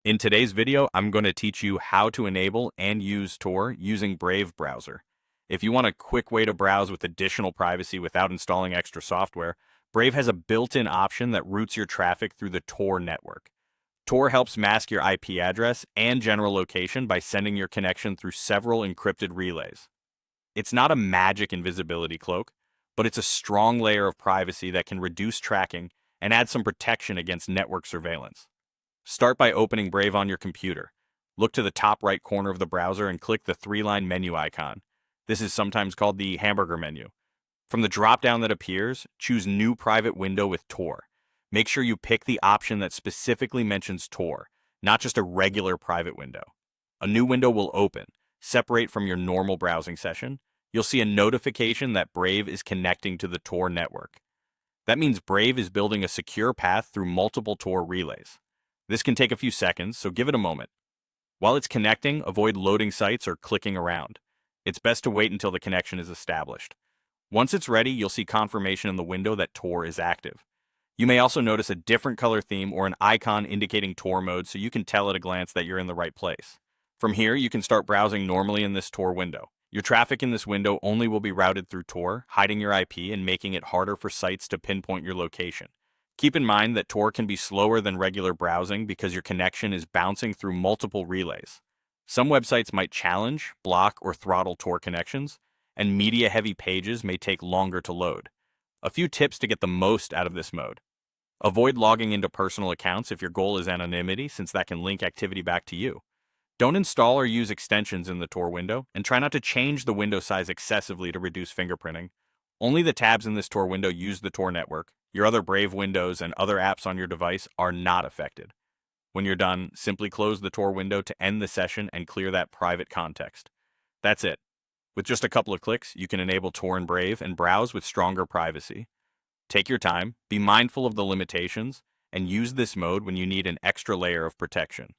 In today's video, I'm going to teach you how to enable and use Tor using Brave browser. If you want a quick way to browse with additional privacy without installing extra software, Brave has a built-in option that routes your traffic through the Tor network. Tor helps mask your IP address and general location by sending your connection through several encrypted relays. It's not a magic invisibility cloak, but it's a strong layer of privacy that can reduce tracking and add some protection against network surveillance. Start by opening Brave on your computer. Look to the top right corner of the browser and click the three-line menu icon. This is sometimes called the hamburger menu. From the drop-down that appears, choose New Private Window with Tor. Make sure you pick the option that specifically mentions Tor, not just a regular private window. A new window will open. Separate from your normal browsing session. You'll see a notification that Brave is connecting to the Tor network. That means Brave is building a secure path through multiple Tor relays. This can take a few seconds, so give it a moment. While it's connecting, avoid loading sites or clicking around. It's best to wait until the connection is established. Once it's ready, you'll see confirmation in the window that Tor is active. You may also notice a different color theme or an icon indicating Tor mode, so you can tell at a glance that you're in the right place. From here, you can start browsing normally in this Tor window. Your traffic in this window only will be routed through Tor, hiding your IP and making it harder for sites to pinpoint your location. Keep in mind that Tor can be slower than regular browsing because your connection is bouncing through multiple relays. Some websites might challenge, block, or throttle Tor connections, and media-heavy pages may take longer to load. A few tips to get the most out of this mode. Avoid logging into personal accounts if your goal is anonymity, since that can link activity back to you. Don't install or use extensions in the Tor window, and try not to change the window size excessively to reduce fingerprinting. Only the tabs in this Tor window use the Tor network. Your other Brave windows and other apps on your device are not affected. When you're done, simply close the Tor window to end the session and clear that private context. That's it. With just a couple of clicks, you can enable Tor in Brave and browse with stronger privacy. Take your time, be mindful of the limitations, and use this mode when you need an extra layer of protection.